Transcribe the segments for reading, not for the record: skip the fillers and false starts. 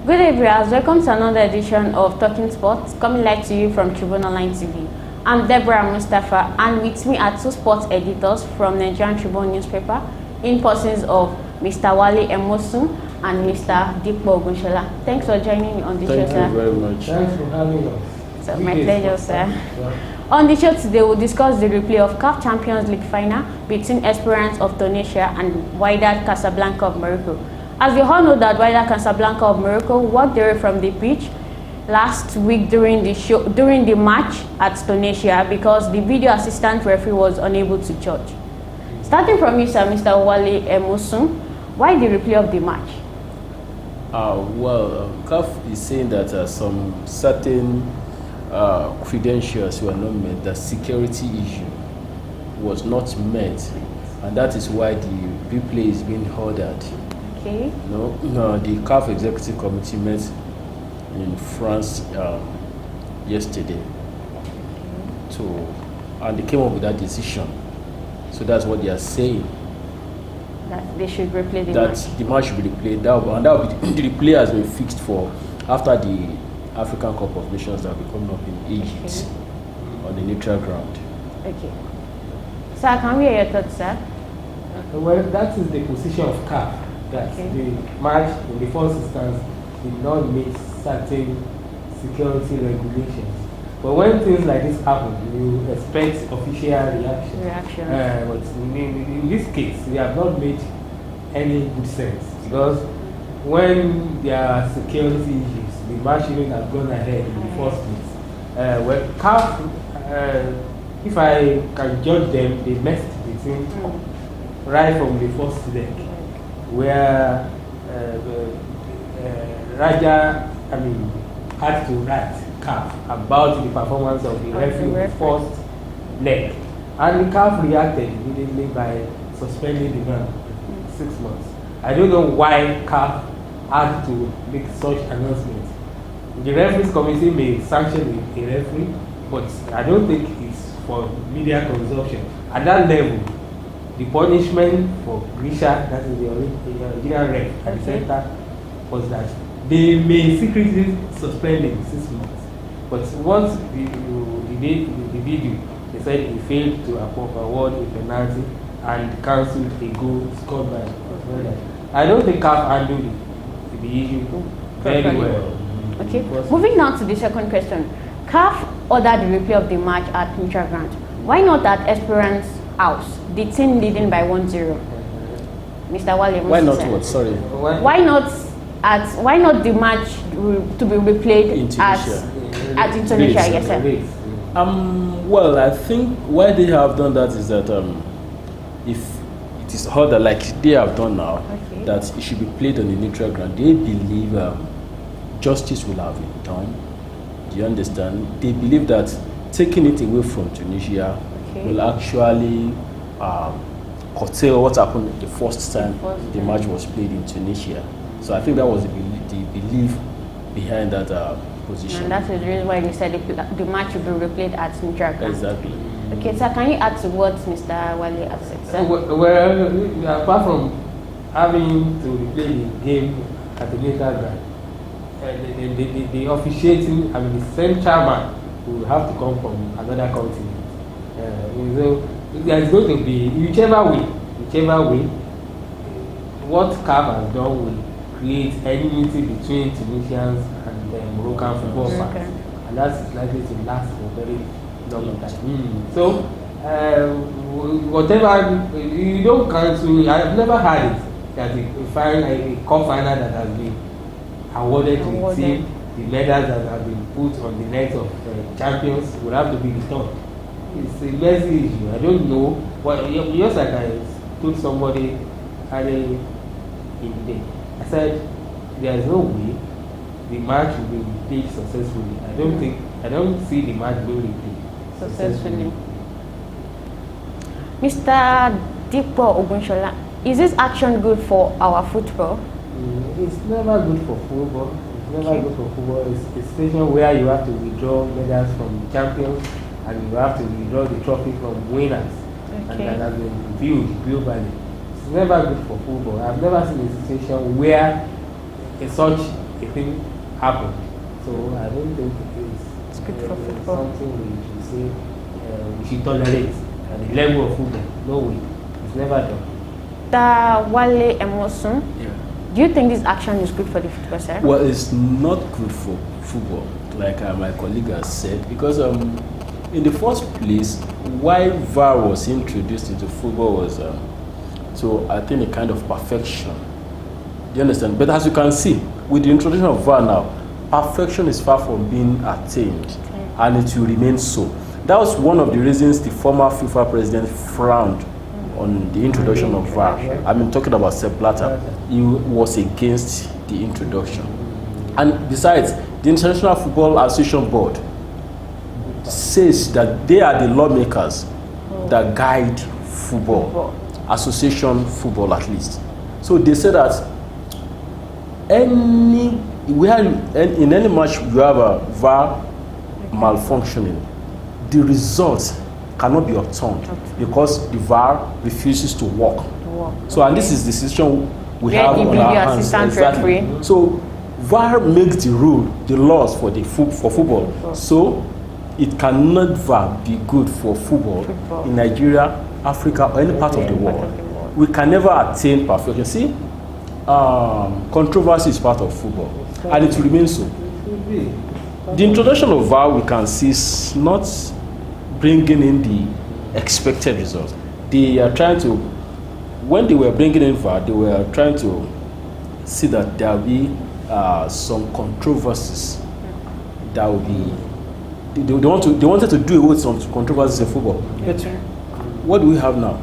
Good day, viewers. Welcome to another edition of Talking Sports, coming live to you from Tribune Online TV. I'm Deborah Mustafa, and with me are two sports editors from Nigerian Tribune newspaper, in persons of Mr. Wale Emosun and Mr. Dikpo Ogunshola. Thanks for joining me on the show, sir. Thank you very much. Thanks for having us. So, my pleasure, sir. Yeah. On the show today, we'll discuss the replay of CAF Champions League final between Esperance of Tunisia and Wydad Casablanca of Morocco. As we all know that Wydad Casablanca of Morocco walked away from the pitch last week during the match at Tunisia because the video assistant referee was unable to judge. Starting from you, sir, Mr. Wale Emosun, why the replay of the match? CAF is saying that some certain credentials were not met, the security issue was not met, and that is why the replay is being ordered. Okay. No, the CAF Executive Committee met in France yesterday, and they came up with that decision. So that's what they are saying. That they should replay the that match. The match should be replayed, and that will be the replay has been fixed for after the African Cup of Nations that will be coming up in Egypt on the neutral ground. Okay. Sir, can we hear your thoughts, sir? Well, that is the position of CAF. That the match in the first instance did not meet certain security regulations. But when things like this happen, you expect official reaction. But in this case, we have not made any good sense because when there are security issues, the match shouldn't have gone ahead in the first place. Well, CAF, if I can judge them, they messed the team right from the first leg, where Raja, had to write CAF about the performance of the referee in the first leg. And the CAF reacted immediately by suspending the man 6 months. I don't know why CAF had to make such announcements. The referees committee may sanction a referee, but I don't think it's for media consumption. At that level, the punishment for Grisha, that is the original ref at the center, was that they may secretly suspend him 6 months. But once the video, they said he failed to award a penalty and cancelled a goal scored by Wydad. I don't think CAF handled the issue very well. Okay. Moving now to the second question. CAF ordered the replay of the match at neutral ground. Why not at Esperance House, the team leading by 1-0? Mr. Wale, why not what? Sorry. Why not the match to be replayed in Tunisia? Yes, sir. Well, I think why they have done that is that if it is harder, like they have done now, that it should be played on the neutral ground, they believe justice will have been done. Do you understand? They believe that taking it away from Tunisia will actually curtail what happened the first time the match was played in Tunisia. So I think that was the belief behind that position. And that's the reason why they said the match will be replayed at neutral ground. Exactly. Okay, so can you add to what Mr. Wale has said, sir? Well, apart from having to replay the game at the neutral ground, the officiating, the central man will have to come from another continent. So there's going to be, whichever way, what CAF has done will create enmity between Tunisians and Moroccan football fans, and that's likely to last for a very long time. So, whatever, you don't cancel, I've never had it that a cup final that has been awarded to the team, the medals that have been put on the neck of champions will have to be returned. It's a messy issue. I don't know. Just like I told somebody earlier in the day, I said there is no way the match will be replayed successfully. I don't see the match being replayed successfully. Mr. Dikpo Ogunshola, is this action good for our football? It's never good for football. It's never good for football. It's a situation where you have to withdraw medals from the champions and you have to withdraw the trophy from winners. And that has been viewed globally. It's never good for football. I've never seen a situation where such a thing happened. So I don't think It's good for it's football. something we should say we should tolerate at the level of football. No way, it's never done. Wale Emerson, Yeah. do you think this action is good for the football, sir? Well, it's not good for football, like my colleague has said, because in the first place, why VAR was introduced into football was so I think a kind of perfection. Do you understand? But as you can see, with the introduction of VAR now, perfection is far from being attained, and it will remain so. That was one of the reasons the former FIFA president frowned on the introduction of VAR. I mean, talking about Sepp Blatter, he was against the introduction. And besides, the International Football Association Board says that they are the lawmakers that guide football, association football at least. So they say that in any match you have a VAR malfunctioning, the result cannot be overturned because the VAR refuses to work. So, and this is the decision we have on our hands. Exactly. So, VAR makes the rule, the laws for football. So, it cannot VAR be good for football in Nigeria, Africa, or any part of the world. We can never attain perfection. See, controversy is part of football, and it will remain so. The introduction of VAR, we can see, is not bringing in the expected result. They are trying to, when they were bringing in VAR, they were trying to see that there will be some controversies that will be. They wanted to do away with some controversies in football. But what do we have now?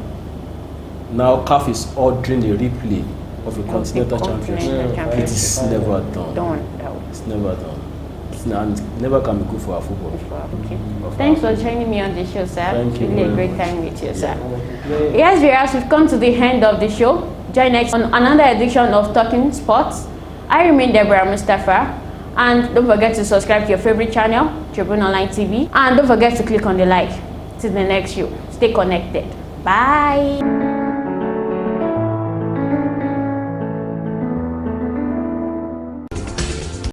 Now CAF is ordering a replay of a continental championship. It is never done. It's never done. And never can be good for our football. Okay. Thanks for joining me on the show, sir. Thank you. Really a great time with you, sir. Yes, viewers, we've come to the end of the show. Join us on another edition of Talking Sports. I remain Deborah Mustafa. And don't forget to subscribe to your favorite channel, Tribune Online TV. And don't forget to click on the like. Till the next show. Stay connected. Bye.